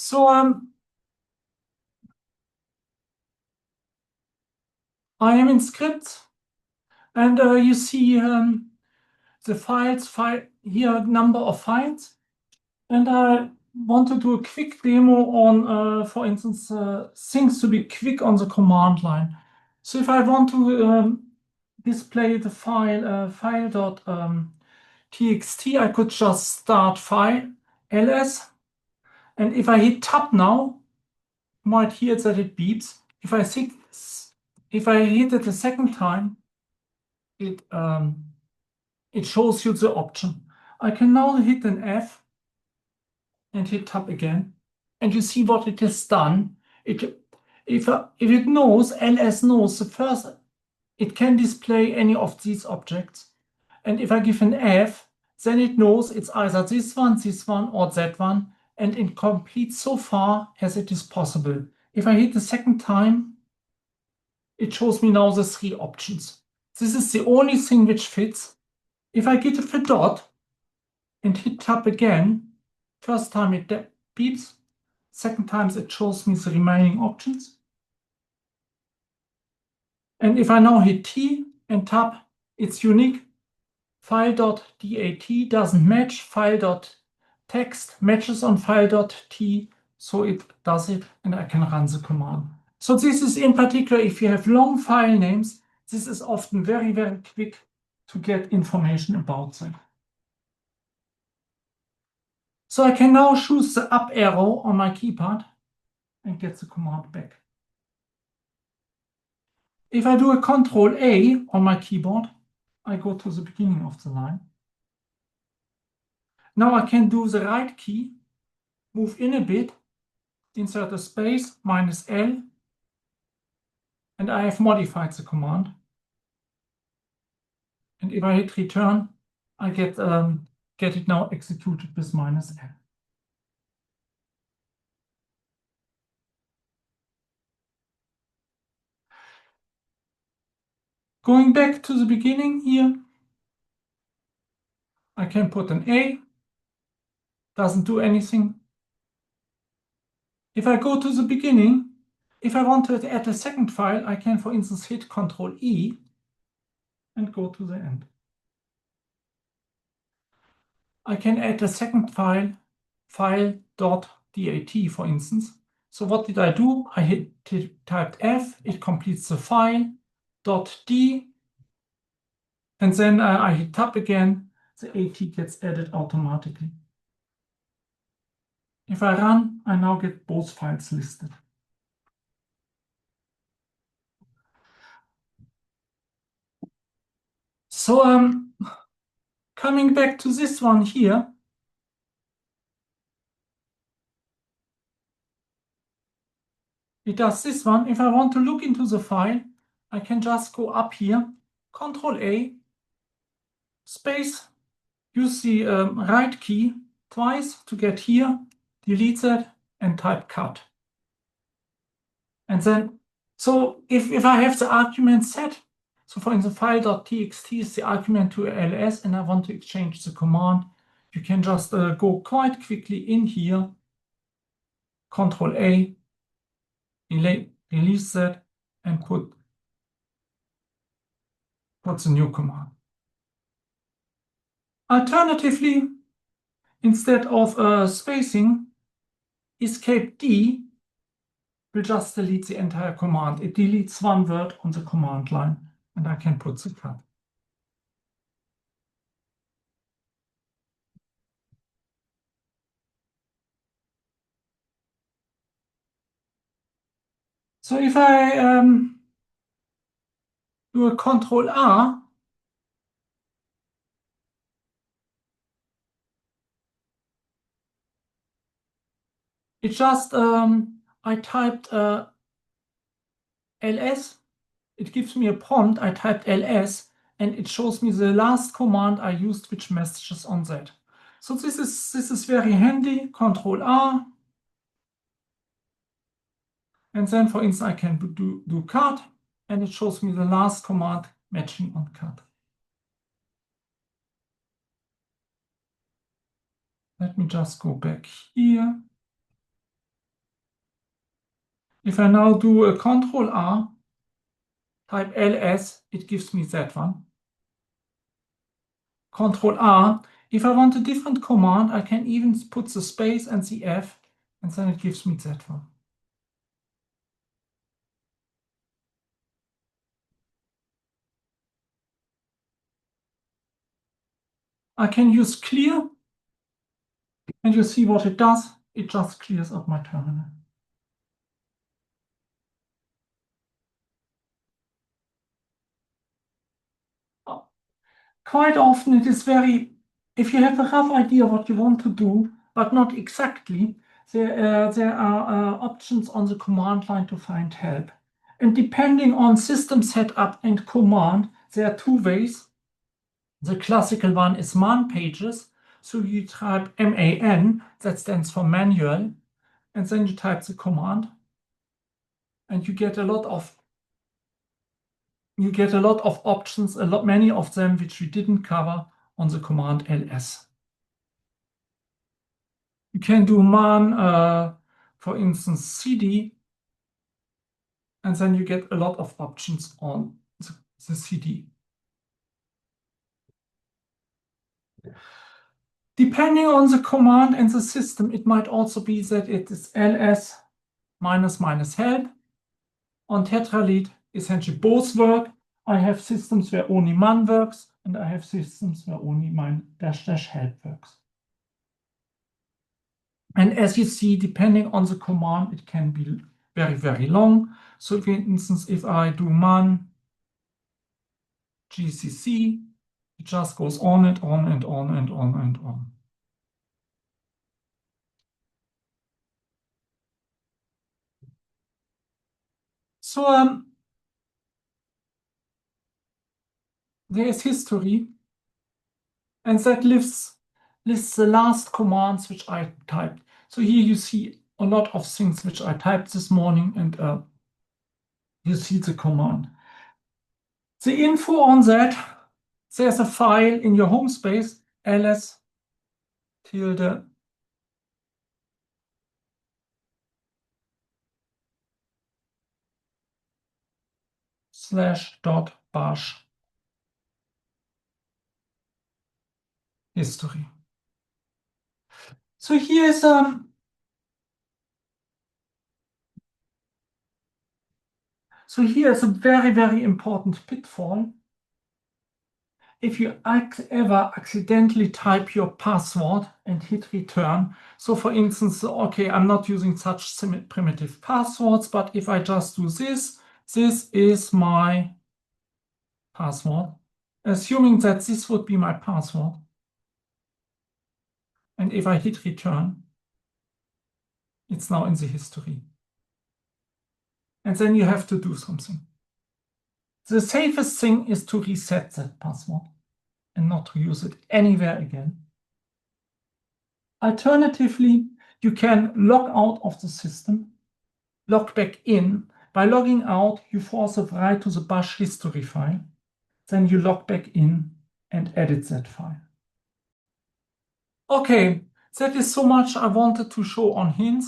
So I am in script, and you see the file here, number of files, and I want to do a quick demo on, for instance, things to be quick on the command line. So if I want to display the file.txt, I could just start file ls, and if I hit tab now, you might hear that it beeps. If I hit it a second time, it shows you the option. I can now hit an F and hit tab again, and you see what it has done. If it knows, ls knows the first, it can display any of these objects. And if I give an F, then it knows it's either this one, or that one, and it completes so far as it is possible. If I hit the second time, it shows me now the three options. This is the only thing which fits. If I give a dot and hit tab again, first time it beeps, second time it shows me the remaining options. And if I now hit T and tab, it's unique. File.dat doesn't match, file.text matches on file.t, so it does it, and I can run the command. So this is in particular, if you have long file names, this is often very, very quick to get information about them. So I can now choose the up arrow on my keypad and get the command back. If I do a Control A on my keyboard, I go to the beginning of the line. Now I can do the right key, move in a bit, insert a space, -L, and I have modified the command. And if I hit return, I get it now executed with -L. Going back to the beginning here, I can put an A, doesn't do anything. If I go to the beginning, if I want to add a second file, I can, for instance, hit Control E and go to the end. I can add a second file, file.dat, for instance. So what did I do? I typed F, it completes the file, .d, and then I hit tab again, the AT gets added automatically. If I run, I now get both files listed. So coming back to this one here, it does this one. If I want to look into the file, I can just go up here, Control A, space, use the right key twice to get here, delete that, and type cut. And then, so if I have the argument set, so for instance, file.txt is the argument to ls, and I want to exchange the command, you can just go quite quickly in here, Control A, release that, and put the new command. Alternatively, instead of spacing, escape D will just delete the entire command. It deletes one word on the command line, and I can put the cut. So if I do a Control R, it just, I typed ls, it gives me a prompt, I typed ls, and it shows me the last command I used, which messages on that. So this is very handy, Control R. And then, for instance, I can do cut, and it shows me the last command matching on cut. Let me just go back here. If I now do a Control R, type ls, it gives me that one. Control R. If I want a different command, I can even put the space and the F, and then it gives me that one. I can use clear, and you see what it does. It just clears up my terminal. Quite often it is if you have a rough idea what you want to do, but not exactly, there are options on the command line to find help. And depending on system setup and command, there are two ways. The classical one is man pages. So you type MAN, that stands for manual, and then you type the command, and you get a lot of options, many of them which we didn't cover on the command ls. You can do man, for instance, cd, and then you get a lot of options on the cd. Depending on the command and the system, it might also be that it is ls -- help. On tetralead, essentially both work. I have systems where only man works, and I have systems where only --- help works. And as you see, depending on the command, it can be very, very long. So for instance, if I do man gcc, it just goes on and on and on and on and on. So there is history, and that lists the last commands which I typed. So here you see a lot of things which I typed this morning, and you see the command. The info on that, there's a file in your home space, ls tilde /.bash history. So here's a very, very important pitfall. If you ever accidentally type your password and hit return, so for instance, okay, I'm not using such primitive passwords, but if I just do this is my password, assuming that this would be my password. And if I hit return, it's now in the history. And then you have to do something. The safest thing is to reset that password and not to use it anywhere again. Alternatively, you can log out of the system, log back in. By logging out, you force a write to the bash history file. Then you log back in and edit that file. Okay, that is so much I wanted to show on hints.